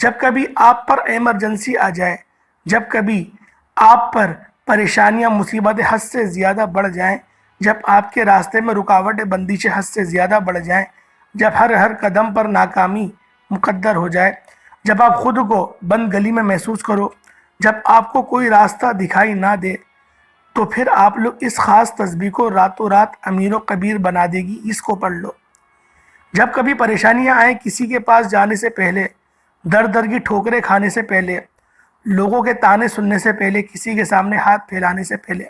جب کبھی آپ پر ایمرجنسی آ جائے، جب کبھی آپ پر پریشانیاں مصیبتیں حد سے زیادہ بڑھ جائیں، جب آپ کے راستے میں رکاوٹیں بندشیں حد سے زیادہ بڑھ جائیں، جب ہر قدم پر ناکامی مقدر ہو جائے، جب آپ خود کو بند گلی میں محسوس کرو، جب آپ کو کوئی راستہ دکھائی نہ دے، تو پھر آپ لوگ اس خاص تسبیح کو راتوں رات امیر و کبیر بنا دے گی، اس کو پڑھ لو۔ جب کبھی پریشانیاں آئیں، کسی کے پاس جانے سے پہلے، در در کی ٹھوکریں کھانے سے پہلے، لوگوں کے تانے سننے سے پہلے، کسی کے سامنے ہاتھ پھیلانے سے پہلے،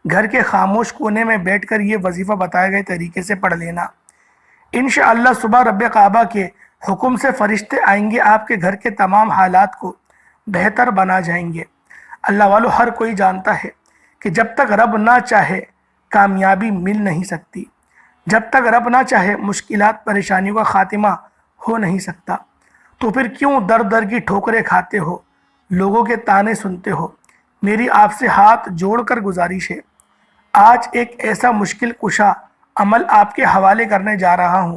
گھر کے خاموش کونے میں بیٹھ کر یہ وظیفہ بتائے گئے طریقے سے پڑھ لینا۔ انشاءاللہ صبح رب کعبہ کے حکم سے فرشتے آئیں گے، آپ کے گھر کے تمام حالات کو بہتر بنا جائیں گے۔ اللہ والو، ہر کوئی جانتا ہے کہ جب تک رب نہ چاہے کامیابی مل نہیں سکتی، جب تک رب نہ چاہے مشکلات پریشانیوں کا خاتمہ ہو نہیں سکتا، تو پھر کیوں در در کی ٹھوکریں کھاتے ہو، لوگوں کے تانے سنتے ہو؟ میری آپ سے ہاتھ جوڑ کر گزارش ہے، آج ایک ایسا مشکل کشا عمل آپ کے حوالے کرنے جا رہا ہوں،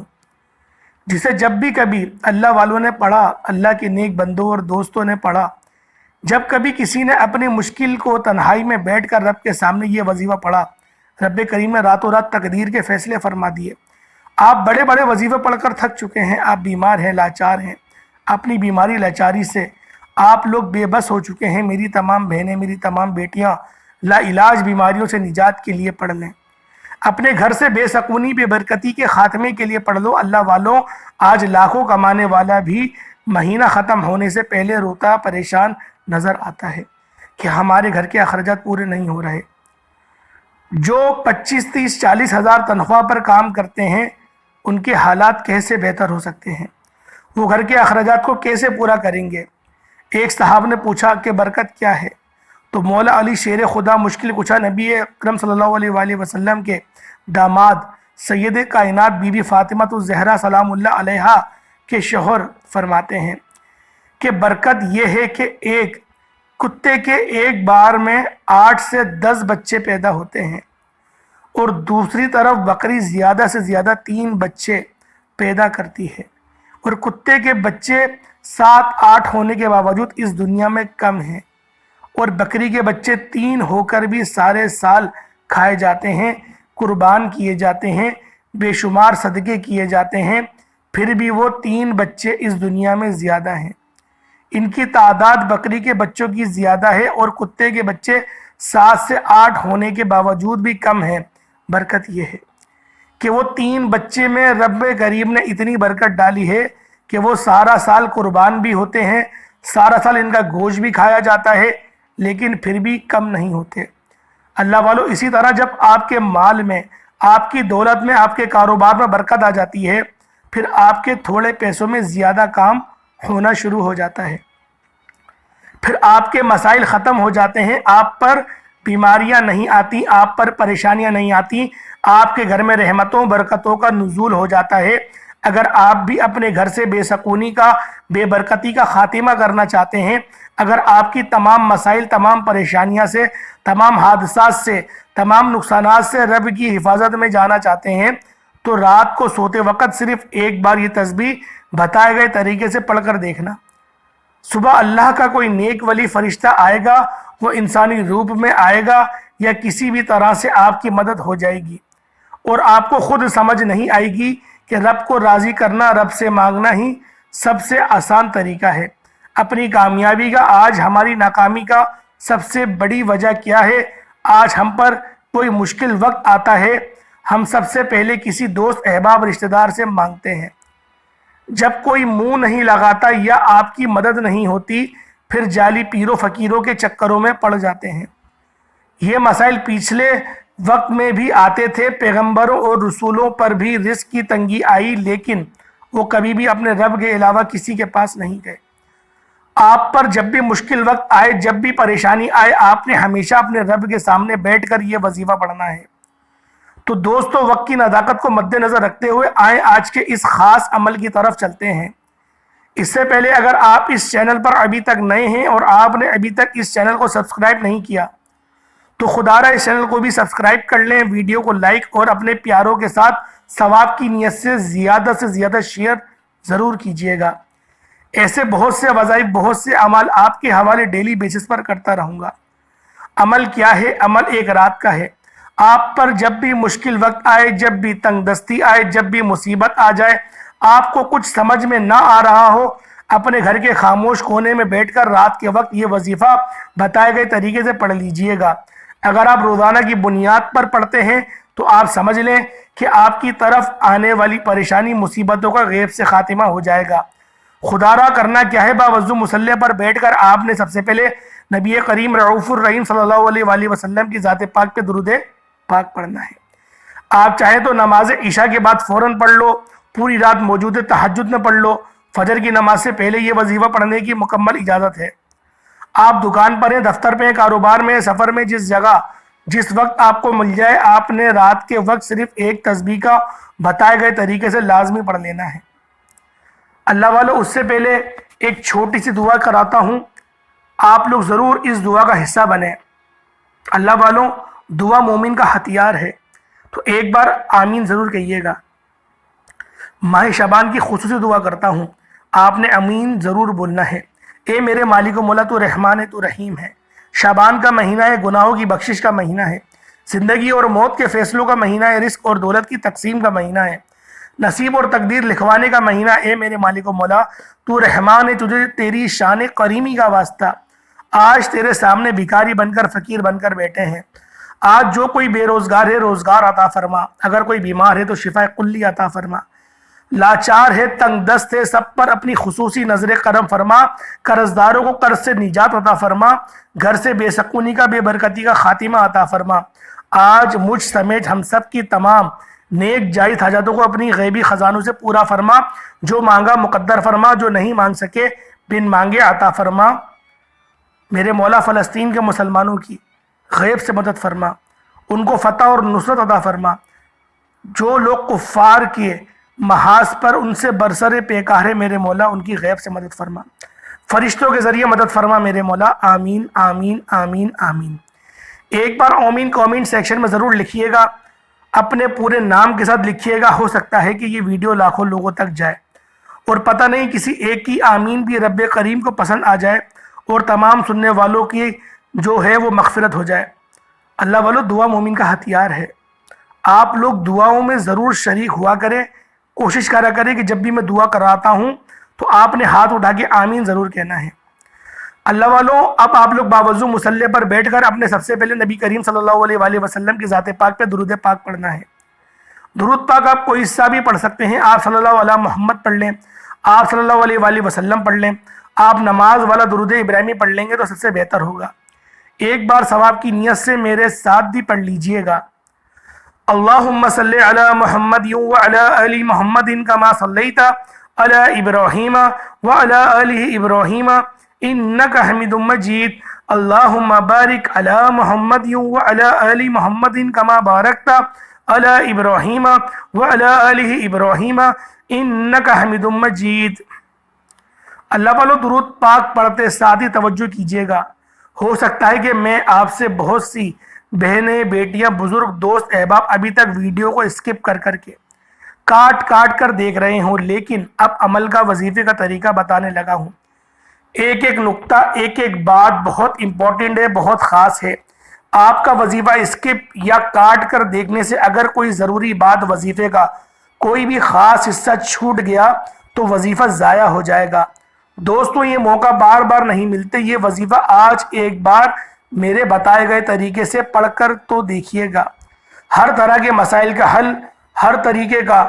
جسے جب بھی کبھی اللہ والوں نے پڑھا، اللہ کے نیک بندوں اور دوستوں نے پڑھا، جب کبھی کسی نے اپنی مشکل کو تنہائی میں بیٹھ کر رب کے سامنے یہ وظیفہ پڑھا، رب کریم نے راتوں رات تقدیر کے فیصلے فرما دیے۔ آپ بڑے بڑے وظیفے پڑھ کر تھک چکے ہیں، آپ بیمار ہیں، لاچار ہیں، اپنی بیماری لاچاری سے آپ لوگ بے بس ہو چکے ہیں۔ میری تمام بہنیں، میری تمام بیٹیاں لا علاج بیماریوں سے نجات کے لیے پڑھ لیں، اپنے گھر سے بے سکونی بے برکتی کے خاتمے کے لیے پڑھ لو۔ اللہ والوں، آج لاکھوں کمانے والا بھی مہینہ ختم ہونے سے پہلے روتا پریشان نظر آتا ہے کہ ہمارے گھر کے اخراجات پورے نہیں ہو رہے۔ جو 25 30 40 ہزار تنخواہ پر کام کرتے ہیں، ان کے حالات کیسے بہتر ہو سکتے ہیں؟ وہ گھر کے اخراجات کو کیسے پورا کریں گے؟ ایک صاحب نے پوچھا کہ برکت کیا ہے؟ تو مولا علی شیر خدا مشکل کشا نبی اکرم صلی اللہ علیہ وآلہ وسلم کے داماد سید کائنات بی بی فاطمہ الزہرا سلام اللہ علیہا کے شوہر فرماتے ہیں کہ برکت یہ ہے کہ ایک کتے کے ایک بار میں 8 سے 10 بچے پیدا ہوتے ہیں، اور دوسری طرف بکری زیادہ سے زیادہ 3 بچے پیدا کرتی ہے، اور کتے کے بچے 7 8 ہونے کے باوجود اس دنیا میں کم ہیں، اور بکری کے بچے 3 ہو کر بھی سارے سال کھائے جاتے ہیں، قربان کیے جاتے ہیں، بے شمار صدقے کیے جاتے ہیں، پھر بھی وہ 3 بچے اس دنیا میں زیادہ ہیں۔ ان کی تعداد بکری کے بچوں کی زیادہ ہے، اور کتے کے بچے 7 سے 8 ہونے کے باوجود بھی کم ہیں۔ برکت یہ ہے کہ وہ 3 بچے میں رب کریم نے اتنی برکت ڈالی ہے کہ وہ سارا سال قربان بھی ہوتے ہیں، سارا سال ان کا گوشت بھی کھایا جاتا ہے، لیکن پھر بھی کم نہیں ہوتے۔ اللہ والو، اسی طرح جب آپ کے مال میں، آپ کی دولت میں، آپ کے کاروبار میں برکت آ جاتی ہے، پھر آپ کے تھوڑے پیسوں میں زیادہ کام ہونا شروع ہو جاتا ہے، پھر آپ کے مسائل ختم ہو جاتے ہیں، آپ پر بیماریاں نہیں آتی، آپ پر پریشانیاں نہیں آتی، آپ کے گھر میں رحمتوں برکتوں کا نزول ہو جاتا ہے۔ اگر آپ بھی اپنے گھر سے بے سکونی کا، بے برکتی کا خاتمہ کرنا چاہتے ہیں، اگر آپ کی تمام مسائل، تمام پریشانیاں سے، تمام حادثات سے، تمام نقصانات سے رب کی حفاظت میں جانا چاہتے ہیں، تو رات کو سوتے وقت صرف ایک بار یہ تسبیح بتائے گئے طریقے سے پڑھ کر دیکھنا۔ صبح اللہ کا کوئی نیک ولی فرشتہ آئے گا، وہ انسانی روپ میں آئے گا، یا کسی بھی طرح سے آپ کی مدد ہو جائے گی، اور آپ کو خود سمجھ نہیں آئے گی کہ رب کو راضی کرنا، رب سے مانگنا ہی سب سے آسان طریقہ ہے۔ اپنی کامیابی کا، آج ہماری ناکامی کا سب سے بڑی وجہ کیا ہے؟ آج ہم پر کوئی مشکل وقت آتا ہے، ہم سب سے پہلے کسی دوست، احباب، رشتہ دار سے مانگتے ہیں۔ جب کوئی منہ نہیں لگاتا یا آپ کی مدد نہیں ہوتی، پھر جعلی پیروں فقیروں کے چکروں میں پڑ جاتے ہیں۔ یہ مسائل پچھلے وقت میں بھی آتے تھے، پیغمبروں اور رسولوں پر بھی رزق کی تنگی آئی، لیکن وہ کبھی بھی اپنے رب کے علاوہ کسی کے پاس نہیں گئے۔ آپ پر جب بھی مشکل وقت آئے، جب بھی پریشانی آئے، آپ نے ہمیشہ اپنے رب کے سامنے بیٹھ کر یہ وظیفہ پڑھنا ہے۔ تو دوستو، وقت کی نزاکت کو مد نظر رکھتے ہوئے آئیں آج کے اس خاص عمل کی طرف چلتے ہیں۔ اس سے پہلے اگر آپ اس چینل پر ابھی تک نئے ہیں اور آپ نے ابھی تک اس چینل کو سبسکرائب نہیں کیا، تو خدا را اس چینل کو بھی سبسکرائب کر لیں، ویڈیو کو لائک اور اپنے پیاروں کے ساتھ ثواب کی نیت سے زیادہ شیئر ضرور کیجیے گا۔ ایسے بہت سے وظائف، بہت سے عمل آپ کے حوالے ڈیلی بیسس پر کرتا رہوں گا۔ عمل کیا ہے؟ عمل ایک رات کا ہے۔ آپ پر جب بھی مشکل وقت آئے، جب بھی تنگ دستی آئے، جب بھی مصیبت آ جائے، آپ کو کچھ سمجھ میں نہ آ رہا ہو، اپنے گھر کے خاموش کونے میں بیٹھ کر رات کے وقت یہ وظیفہ بتائے گئے طریقے سے پڑھ لیجئے گا۔ اگر آپ روزانہ کی بنیاد پر پڑھتے ہیں تو آپ سمجھ لیں کہ آپ کی طرف آنے والی پریشانی، مصیبتوں کا غیب سے خاتمہ ہو جائے گا۔ خدا را کرنا کیا ہے؟ باوضو مصلی پر بیٹھ کر آپ نے سب سے پہلے نبی کریم رعوف الرحیم صلی اللہ علیہ وآلہ وسلم کی ذات پاک پہ درود پاک پڑھنا ہے۔ آپ چاہیں تو نماز عشاء کے بعد فوراً پڑھ لو، پوری رات موجود تہجد میں پڑھ لو، فجر کی نماز سے پہلے یہ وظیفہ پڑھنے کی مکمل اجازت ہے۔ آپ دکان پر ہیں، دفتر پہ ہیں، کاروبار میں ہیں، سفر میں، جس جگہ جس وقت آپ کو مل جائے، آپ نے رات کے وقت صرف ایک تسبیح کا بتائے گئے طریقے سے لازمی پڑھ لینا ہے۔ اللہ والو، اس سے پہلے ایک چھوٹی سی دعا کراتا ہوں، آپ لوگ ضرور اس دعا کا حصہ بنیں۔ اللہ والوں، دعا مومن کا ہتھیار ہے، تو ایک بار آمین ضرور کہیے گا۔ ماہ شعبان کی خصوصی دعا کرتا ہوں، آپ نے آمین ضرور بولنا ہے۔ اے میرے مالک و مولا، تو رحمان ہے، تو رحیم ہے۔ شعبان کا مہینہ ہے، گناہوں کی بخشش کا مہینہ ہے، زندگی اور موت کے فیصلوں کا مہینہ ہے، رزق اور دولت کی تقسیم کا مہینہ ہے، نصیب اور تقدیر لکھوانے کا مہینہ۔ اے میرے مالک و مولا، تو رحمان ہے، تجھے تیری شان کریمی کا واسطہ آج تیرے سامنے بھکاری بن کر، فقیر بن کر بیٹھے ہیں۔ آج جو کوئی بے روزگار ہے، روزگار عطا فرما، اگر کوئی بیمار ہے تو شفا کلی عطا فرما، لاچار ہے، تنگ دست ہے، سب پر اپنی خصوصی نظر کرم فرما، قرضداروں کو قرض سے نجات عطا فرما، گھر سے بے سکونی کا، بے برکتی کا خاتمہ عطا فرما۔ آج مجھ سمیت ہم سب کی تمام نیک جائز حاجتوں کو اپنی غیبی خزانوں سے پورا فرما، جو مانگا مقدر فرما، جو نہیں مانگ سکے بن مانگے عطا فرما۔ میرے مولا، فلسطین کے مسلمانوں کی غیب سے مدد فرما، ان کو فتح اور نصرت عطا فرما۔ جو لوگ کفار کے محاذ پر ان سے برسر پیکار ہے، میرے مولا ان کی غیب سے مدد فرما، فرشتوں کے ذریعے مدد فرما، میرے مولا۔ آمین آمین آمین آمین۔ ایک بار آمین کامنٹ سیکشن میں ضرور لکھیے گا، اپنے پورے نام کے ساتھ لکھیے گا۔ ہو سکتا ہے کہ یہ ویڈیو لاکھوں لوگوں تک جائے، اور پتہ نہیں کسی ایک کی آمین بھی رب کریم کو پسند آ جائے اور تمام سننے والوں کی جو ہے وہ مغفرت ہو جائے۔ اللہ والو، دعا مومن کا ہتھیار ہے، آپ لوگ دعاؤں میں ضرور شریک ہوا کریں۔ کوشش کرا کریں کہ جب بھی میں دعا کراتا ہوں تو آپ نے ہاتھ اٹھا کے آمین ضرور کہنا ہے۔ اللہ والوں، اب آپ لوگ باوضو مصلی پر بیٹھ کر اپنے سب سے پہلے نبی کریم صلی اللہ علیہ وآلہ وسلم کی ذات پاک پہ درود پاک پڑھنا ہے۔ درود پاک آپ کوئی حصہ بھی پڑھ سکتے ہیں، آپ صلی اللہ علیہ محمد پڑھ لیں، آپ صلی اللہ علیہ وآلہ وسلم پڑھ لیں، آپ نماز والا درود ابراہیمی پڑھ لیں گے تو سب سے بہتر ہوگا۔ ایک بار ثواب کی نیت سے میرے ساتھ بھی پڑھ لیجئے گا۔ اللہم صلی علی محمد وعلی آل محمد کما صلیت علی ابراہیم وعلی آل ابراہیم انک حمید مجید۔ اللہم بارک علی محمد وعلی آل محمد کما بارکت علی ابراہیم وعلی آل ابراہیم انک حمید مجید۔ اللہ والو، درود پاک پڑھتے ساتھ ہی توجہ کیجیے گا۔ ہو سکتا ہے کہ میں آپ سے بہت سی بہنیں، بیٹیاں، بزرگ، دوست، احباب ابھی تک ویڈیو کو اسکپ کر کے کاٹ کر دیکھ رہے ہوں، لیکن اب عمل کا، وظیفے کا طریقہ بتانے لگا ہوں۔ ایک ایک نقطہ، ایک ایک بات بہت امپورٹنٹ ہے، بہت خاص ہے۔ آپ کا وظیفہ اسکپ یا کاٹ کر دیکھنے سے اگر کوئی ضروری بات، وظیفے کا کوئی بھی خاص حصہ چھوٹ گیا تو وظیفہ ضائع ہو جائے گا۔ دوستوں، یہ موقع بار بار نہیں ملتے، یہ وظیفہ آج ایک بار میرے بتائے گئے طریقے سے پڑھ کر تو دیکھیے گا۔ ہر طرح کے مسائل کا حل، ہر طریقے کا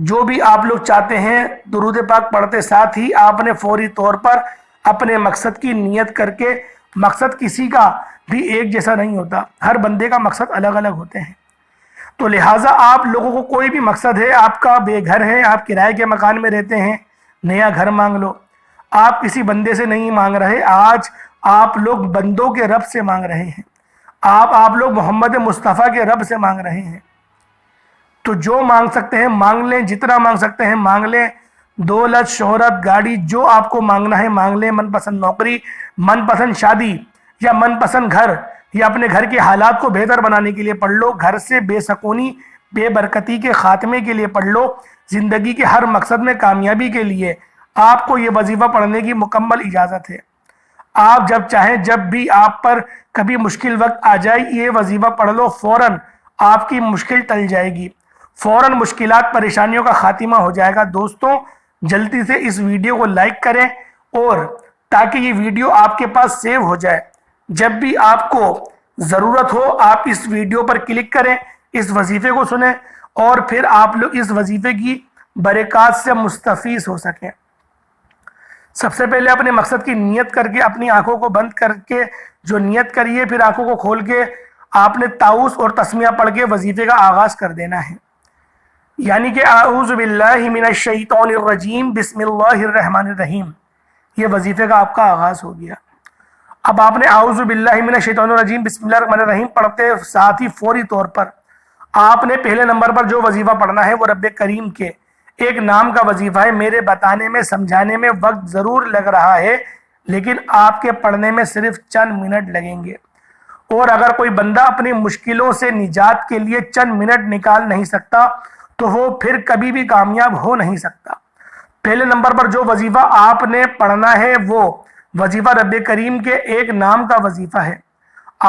جو بھی آپ لوگ چاہتے ہیں، درود پاک پڑھتے ساتھ ہی آپ نے فوری طور پر اپنے مقصد کی نیت کر کے، مقصد کسی کا بھی ایک جیسا نہیں ہوتا، ہر بندے کا مقصد الگ الگ ہوتے ہیں، تو لہٰذا آپ لوگوں کو کوئی بھی مقصد ہے، آپ کا بے گھر ہے، آپ کرائے کے مکان میں رہتے ہیں، نیا گھر مانگ لو۔ آپ کسی بندے سے نہیں مانگ رہے، آج آپ لوگ بندوں کے رب سے مانگ رہے ہیں، آپ لوگ محمد مصطفیٰ کے رب سے مانگ رہے ہیں۔ تو جو مانگ سکتے ہیں مانگ لیں، جتنا مانگ سکتے ہیں مانگ لیں، دولت، شہرت، گاڑی، جو آپ کو مانگنا ہے مانگ لیں، من پسند نوکری، من پسند شادی، یا من پسند گھر، یا اپنے گھر کے حالات کو بہتر بنانے کے لیے پڑھ لو، گھر سے بے سکونی، بے برکتی کے خاتمے کے لیے پڑھ لو، زندگی کے ہر مقصد میں کامیابی کے لیے آپ کو یہ وظیفہ پڑھنے کی مکمل اجازت ہے۔ آپ جب چاہیں، جب بھی آپ پر کبھی مشکل وقت آ جائے، یہ وظیفہ پڑھ لو، فوراً آپ کی مشکل ٹل جائے گی، فوراً مشکلات پریشانیوں کا خاتمہ ہو جائے گا۔ دوستوں، جلدی سے اس ویڈیو کو لائک کریں، اور تاکہ یہ ویڈیو آپ کے پاس سیو ہو جائے، جب بھی آپ کو ضرورت ہو آپ اس ویڈیو پر کلک کریں، اس وظیفے کو سنیں، اور پھر آپ لوگ اس وظیفے کی برکات سے مستفیض ہو سکیں۔ سب سے پہلے اپنے مقصد کی نیت کر کے، اپنی آنکھوں کو بند کر کے جو نیت کریے، پھر آنکھوں کو کھول کے آپ نے تعوذ اور تسمیہ پڑھ کے وظیفے کا آغاز کر دینا ہے، یعنی کہ اعوذ باللہ من الشیطان الرجیم بسم اللہ الرحمن الرحیم، یہ وظیفے کا آپ کا آغاز ہو گیا۔ اب آپ نے اعوذ باللہ من الشیطان الرجیم بسم اللہ الرحمن الرحیم پڑھتے ساتھ ہی فوری طور پر آپ نے پہلے نمبر پر جو وظیفہ پڑھنا ہے وہ رب کریم کے ایک نام کا وظیفہ ہے۔ میرے بتانے میں، سمجھانے میں وقت ضرور لگ رہا ہے، لیکن آپ کے پڑھنے میں صرف چند منٹ لگیں گے، اور اگر کوئی بندہ اپنی مشکلوں سے نجات کے لیے چند منٹ نکال نہیں سکتا تو وہ پھر کبھی بھی کامیاب ہو نہیں سکتا۔ پہلے نمبر پر جو وظیفہ آپ نے پڑھنا ہے وہ وظیفہ رب کریم کے ایک نام کا وظیفہ ہے۔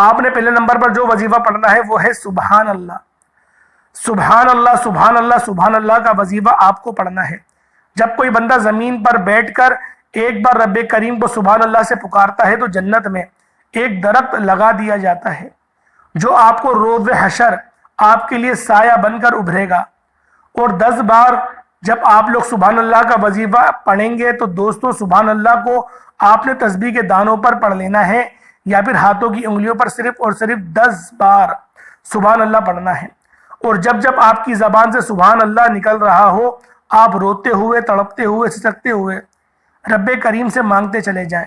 آپ نے پہلے نمبر پر جو وظیفہ پڑھنا ہے وہ ہے سبحان اللہ، سبحان اللہ، سبحان اللہ، سبحان اللہ کا وظیفہ آپ کو پڑھنا ہے۔ جب کوئی بندہ زمین پر بیٹھ کر ایک بار رب کریم کو سبحان اللہ سے پکارتا ہے تو جنت میں ایک درخت لگا دیا جاتا ہے جو آپ کو روز حشر آپ کے لیے سایہ بن کر ابھرے گا۔ اور 10 بار جب آپ لوگ سبحان اللہ کا وظیفہ پڑھیں گے تو دوستوں، سبحان اللہ کو آپ نے تسبیح کے دانوں پر پڑھ لینا ہے، یا پھر ہاتھوں کی انگلیوں پر صرف اور صرف 10 بار سبحان اللہ پڑھنا ہے۔ اور جب جب آپ کی زبان سے سبحان اللہ نکل رہا ہو، آپ روتے ہوئے، تڑپتے ہوئے، سسکتے ہوئے رب کریم سے مانگتے چلے جائیں۔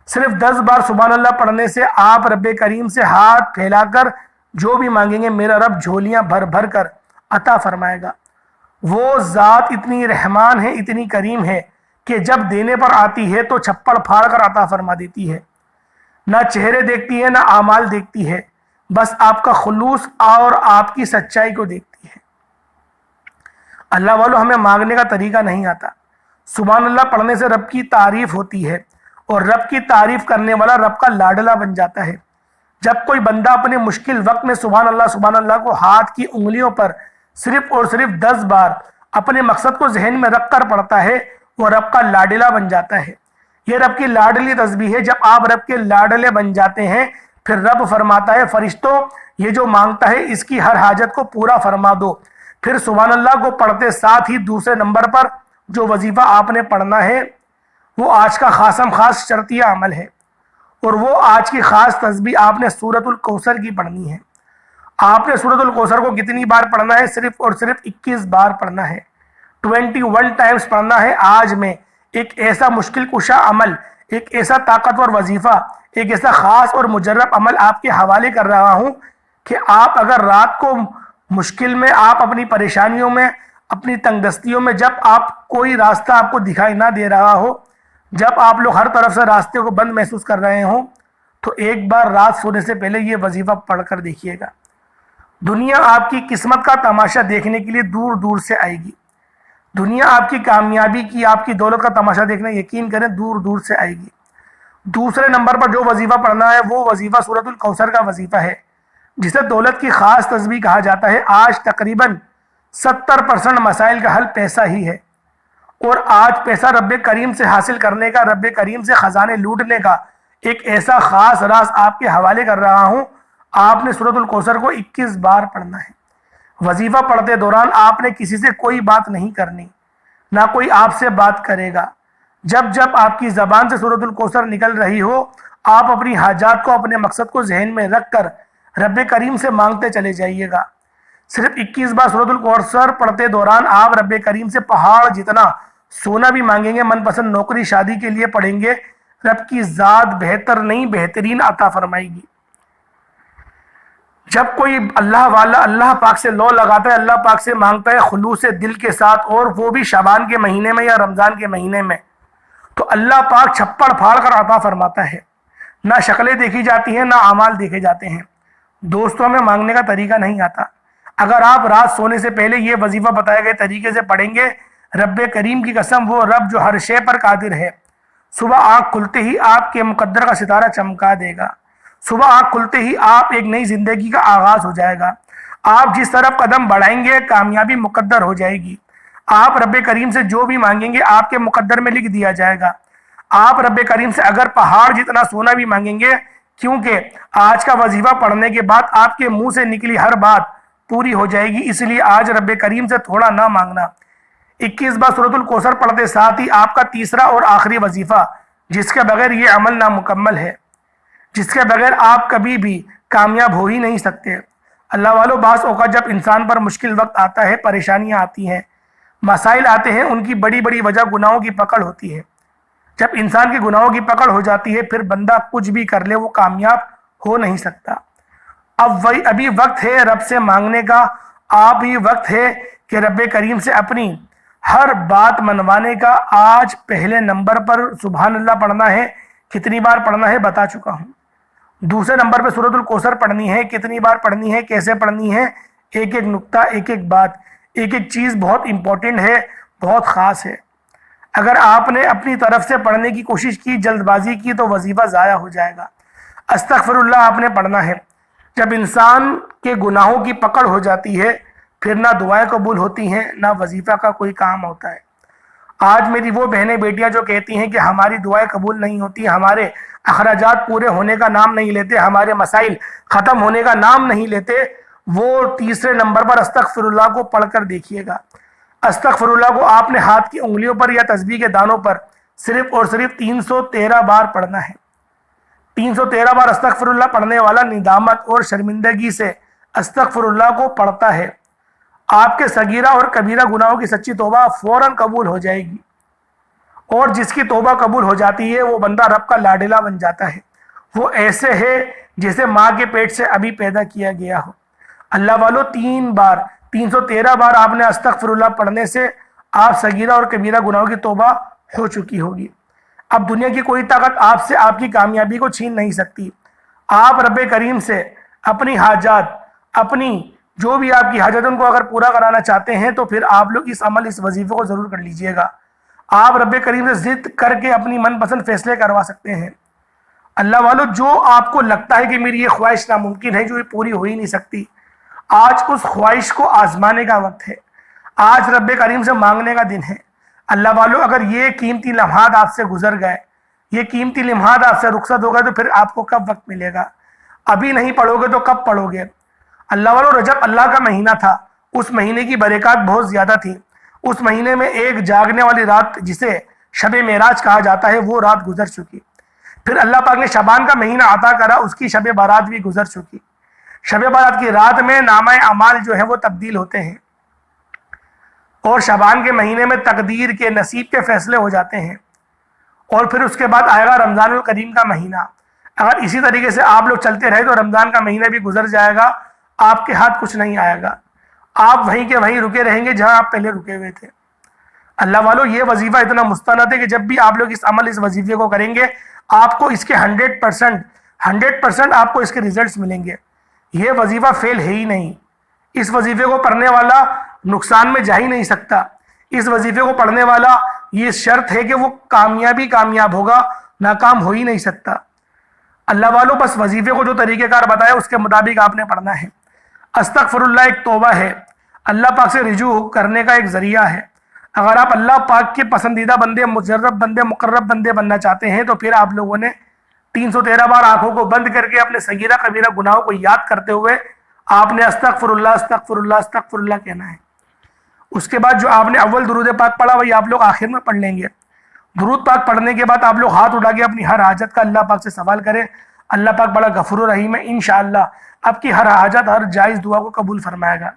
صرف 10 بار سبحان اللہ پڑھنے سے آپ رب کریم سے ہاتھ پھیلا کر جو بھی مانگیں گے میرا رب جھولیاں بھر بھر کر عطا فرمائے گا۔ وہ ذات اتنی رحمان ہے، اتنی کریم ہے کہ جب دینے پر آتی ہے تو چھپڑ پھاڑ کر عطا فرما دیتی ہے۔ نہ چہرے دیکھتی ہے، نہ اعمال دیکھتی ہے، بس آپ کا خلوص اور آپ کی سچائی کو دیکھتی ہے۔ اللہ والو، ہمیں مانگنے کا طریقہ نہیں آتا۔ سبحان اللہ پڑھنے سے رب کی تعریف ہوتی ہے، اور رب کی تعریف کرنے والا رب کا لاڈلا بن جاتا ہے۔ جب کوئی بندہ اپنے مشکل وقت میں سبحان اللہ کو ہاتھ کی انگلیوں پر صرف اور صرف 10 بار اپنے مقصد کو ذہن میں رکھ کر پڑھتا ہے، وہ رب کا لاڈلا بن جاتا ہے۔ یہ رب کی لاڈلی تسبیح ہے۔ جب آپ رب کے لاڈلے بن جاتے ہیں پھر رب فرماتا ہے فرشتوں یہ جو مانگتا ہے اس کی ہر حاجت کو پورا فرما دو۔ پھر سبحان اللہ کو پڑھتے ساتھ ہی دوسرے نمبر پر جو وظیفہ آپ نے پڑھنا ہے وہ آج کا خاصم خاص شرطیہ عمل ہے، اور وہ آج کی خاص تسبیح آپ نے سورۃ الکوثر کی پڑھنی ہے۔ آپ نے سورۃ الکوثر کو کتنی بار پڑھنا ہے؟ صرف اور صرف 21 بار پڑھنا ہے، 21 ٹائمز پڑھنا ہے۔ آج میں ایک ایسا مشکل کشا عمل، ایک ایسا طاقتور وظیفہ، ایک ایسا خاص اور مجرب عمل آپ کے حوالے کر رہا ہوں کہ آپ اگر رات کو مشکل میں، آپ اپنی پریشانیوں میں، اپنی تنگ دستیوں میں، جب آپ کوئی راستہ آپ کو دکھائی نہ دے رہا ہو، جب آپ لوگ ہر طرف سے راستے کو بند محسوس کر رہے ہوں، تو ایک بار رات سونے سے پہلے یہ وظیفہ پڑھ کر دیکھیے گا۔ دنیا آپ کی قسمت کا تماشا دیکھنے کے لیے دور دور سے آئے گی۔ دنیا آپ کی کامیابی کی، آپ کی دولت کا تماشا دیکھنا یقین کریں دور دور سے آئے گی۔ دوسرے نمبر پر جو وظیفہ پڑھنا ہے وہ وظیفہ سورۃ الکوثر کا وظیفہ ہے، جسے دولت کی خاص تسبیح کہا جاتا ہے۔ آج تقریباً 70% مسائل کا حل پیسہ ہی ہے، اور آج پیسہ رب کریم سے حاصل کرنے کا، رب کریم سے خزانے لوٹنے کا ایک ایسا خاص راز آپ کے حوالے کر رہا ہوں۔ آپ نے سورۃ الکوثر کو 21 بار پڑھنا ہے۔ وظیفہ پڑھتے دوران آپ نے کسی سے کوئی بات نہیں کرنی، نہ کوئی آپ سے بات کرے گا۔ جب جب آپ کی زبان سے سورۃ الکوثر نکل رہی ہو، آپ اپنی حاجات کو، اپنے مقصد کو ذہن میں رکھ کر رب کریم سے مانگتے چلے جائیے گا۔ صرف 21 بار سورۃ الکوثر پڑھتے دوران آپ رب کریم سے پہاڑ جتنا سونا بھی مانگیں گے، من پسند نوکری شادی کے لیے پڑھیں گے، رب کی ذات بہتر نہیں بہترین عطا فرمائے گی۔ جب کوئی اللہ والا اللہ پاک سے لو لگاتا ہے، اللہ پاک سے مانگتا ہے خلوص دل کے ساتھ، اور وہ بھی شعبان کے مہینے میں یا رمضان کے مہینے میں، تو اللہ پاک چھپڑ پھاڑ کر عطا فرماتا ہے۔ نہ شکلیں دیکھی جاتی ہیں، نہ اعمال دیکھے جاتے ہیں۔ دوستوں میں مانگنے کا طریقہ نہیں آتا۔ اگر آپ رات سونے سے پہلے یہ وظیفہ بتائے گئے طریقے سے پڑھیں گے، رب کریم کی قسم، وہ رب جو ہر شے پر قادر ہے، صبح آنکھ کھلتے ہی آپ کے مقدر کا ستارہ چمکا دے گا۔ صبح آنکھ کھلتے ہی آپ ایک نئی زندگی کا آغاز ہو جائے گا۔ آپ جس طرف قدم بڑھائیں گے کامیابی مقدر ہو جائے گی۔ آپ رب کریم سے جو بھی مانگیں گے آپ کے مقدر میں لکھ دیا جائے گا۔ آپ رب کریم سے اگر پہاڑ جتنا سونا بھی مانگیں گے، کیونکہ آج کا وظیفہ پڑھنے کے بعد آپ کے منہ سے نکلی ہر بات پوری ہو جائے گی، اس لیے آج رب کریم سے تھوڑا نہ مانگنا۔ 21 بار سورۃ الکوثر پڑھتے ساتھ ہی آپ کا تیسرا اور آخری وظیفہ، جس کے بغیر یہ عمل نامکمل ہے، جس کے بغیر آپ کبھی بھی کامیاب ہو ہی نہیں سکتے۔ اللہ والو، بعض اوقات جب انسان پر مشکل وقت آتا ہے، پریشانیاں آتی ہیں، مسائل آتے ہیں، ان کی بڑی بڑی وجہ گناہوں کی پکڑ ہوتی ہے۔ جب انسان کے گناہوں کی پکڑ ہو جاتی ہے، پھر بندہ کچھ بھی کر لے وہ کامیاب ہو نہیں سکتا۔ ابھی وقت ہے رب سے مانگنے کا، آپ ہی وقت ہے کہ رب کریم سے اپنی ہر بات منوانے کا۔ آج پہلے نمبر پر سبحان اللہ پڑھنا ہے، کتنی بار پڑھنا ہے بتا چکا ہوں۔ دوسرے نمبر پہ سورۃ الکوثر پڑھنی ہے، کتنی بار پڑھنی ہے، کیسے پڑھنی ہے، ایک ایک نقطہ، ایک ایک بات، ایک ایک چیز بہت امپورٹنٹ ہے، بہت خاص ہے۔ اگر آپ نے اپنی طرف سے پڑھنے کی کوشش کی، جلد بازی کی، تو وظیفہ ضائع ہو جائے گا۔ استغفر اللہ آپ نے پڑھنا ہے۔ جب انسان کے گناہوں کی پکڑ ہو جاتی ہے، پھر نہ دعائیں قبول ہوتی ہیں، نہ وظیفہ کا کوئی کام ہوتا ہے۔ آج میری وہ بہنیں بیٹیاں جو کہتی ہیں کہ ہماری دعائیں قبول نہیں ہوتی، ہمارے اخراجات پورے ہونے کا نام نہیں لیتے، ہمارے مسائل ختم ہونے کا نام نہیں لیتے، وہ تیسرے نمبر پر استغفر اللہ کو پڑھ کر دیکھیے گا۔ استغفر اللہ کو آپ نے ہاتھ کی انگلیوں پر یا تسبیح کے دانوں پر صرف اور صرف 313 بار پڑھنا ہے۔ 313 بار استغفر اللہ پڑھنے والا ندامت اور شرمندگی سے استغفر اللہ کو پڑھتا ہے، آپ کے صغیرہ اور کبیرہ گناہوں کی سچی توبہ فوراً قبول ہو جائے گی، اور جس کی توبہ قبول ہو جاتی ہے وہ بندہ رب کا لاڈلا بن جاتا ہے۔ وہ ایسے ہے جیسے ماں کے پیٹ سے ابھی پیدا کیا گیا ہو۔ اللہ والو، 313 بار آپ نے استغفر اللہ پڑھنے سے آپ صغیرہ اور کبیرہ گناہوں کی توبہ ہو چکی ہوگی۔ اب دنیا کی کوئی طاقت آپ سے آپ کی کامیابی کو چھین نہیں سکتی۔ آپ رب کریم سے اپنی حاجات، اپنی جو بھی آپ کی حاجت ان کو اگر پورا کرانا چاہتے ہیں، تو پھر آپ لوگ اس وظیفے کو ضرور کر لیجئے گا۔ آپ رب کریم سے ضد کر کے اپنی من پسند فیصلے کروا سکتے ہیں۔ اللہ والو، جو آپ کو لگتا ہے کہ میری یہ خواہش ناممکن ہے، جو یہ پوری ہو ہی نہیں سکتی، آج اس خواہش کو آزمانے کا وقت ہے۔ آج رب کریم سے مانگنے کا دن ہے۔ اللہ والو، اگر یہ قیمتی لمحات آپ سے گزر گئے، یہ قیمتی لمحات آپ سے رخصت ہو گئے، تو پھر آپ کو کب وقت ملے گا؟ ابھی نہیں پڑھو گے تو کب پڑھو گے؟ اللہ والو، رجب اللہ کا مہینہ تھا، اس مہینے کی برکات بہت زیادہ تھی۔ اس مہینے میں ایک جاگنے والی رات جسے شب معراج کہا جاتا ہے، وہ رات گزر چکی۔ پھر اللہ پاک نے شعبان کا مہینہ عطا کرا، اس کی شب بارات بھی گزر چکی۔ شب بارات کی رات میں نامہ اعمال جو ہے وہ تبدیل ہوتے ہیں، اور شعبان کے مہینے میں تقدیر کے، نصیب کے فیصلے ہو جاتے ہیں۔ اور پھر اس کے بعد آئے گا رمضان الکریم کا مہینہ۔ اگر اسی طریقے سے آپ لوگ چلتے رہے تو رمضان کا مہینہ بھی گزر جائے گا، آپ کے ہاتھ کچھ نہیں آئے گا، آپ وہیں کے وہیں رکے رہیں گے جہاں آپ پہلے رکے ہوئے تھے۔ اللہ والو، یہ وظیفہ اتنا مستند ہے کہ جب بھی آپ لوگ اس وظیفے کو کریں گے، آپ کو اس کے 100% آپ کو اس کے ریزلٹس ملیں گے۔ یہ وظیفہ فیل ہے ہی نہیں۔ اس وظیفے کو پڑھنے والا نقصان میں جا ہی نہیں سکتا۔ اس وظیفے کو پڑھنے والا یہ شرط ہے کہ وہ کامیاب ہوگا، ناکام ہو ہی نہیں سکتا۔ اللہ والو، بس وظیفے کو جو طریقہ کار بتایا اس کے مطابق آپ نے پڑھنا ہے۔ استغفر اللہ ایک توبہ ہے، اللہ پاک سے رجوع کرنے کا ایک ذریعہ ہے۔ اگر آپ اللہ پاک کے پسندیدہ بندے، مجرب بندے، مقرب بندے بننا چاہتے ہیں، تو پھر آپ لوگوں نے 313 بار آنکھوں کو بند کر کے اپنے صغیرہ کبیرہ گناہوں کو یاد کرتے ہوئے آپ نے استغفر اللہ استغفر اللہ استغفر اللہ کہنا ہے۔ اس کے بعد جو آپ نے اول درود پاک پڑھا وہی آپ لوگ آخر میں پڑھ لیں گے۔ درود پاک پڑھنے کے بعد آپ لوگ ہاتھ اٹھا کے اپنی ہر حاجت کا اللہ پاک سے سوال کریں۔ اللہ پاک بڑا غفور و رحیم ہے، انشاءاللہ آپ کی ہر حاجت، ہر جائز دعا کو قبول فرمائے گا۔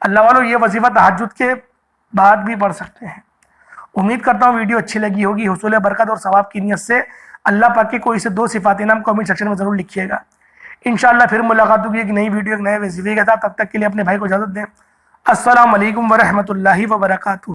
اللہ والو، یہ وظیفہ تہجد کے بعد بھی پڑھ سکتے ہیں۔ امید کرتا ہوں ویڈیو اچھی لگی ہوگی۔ حصول برکت اور ثواب کی نیت سے اللہ پاک کی کوئی سے 2 صفات نام کمنٹ سیکشن میں ضرور لکھیے گا۔ انشاءاللہ پھر ملاقات ہوگی ایک نئی ویڈیو، ایک نئے وظیفے کے ساتھ۔ تب تک کے لیے اپنے بھائی کو اجازت دیں۔ السلام علیکم ورحمۃ اللہ وبرکاتہ۔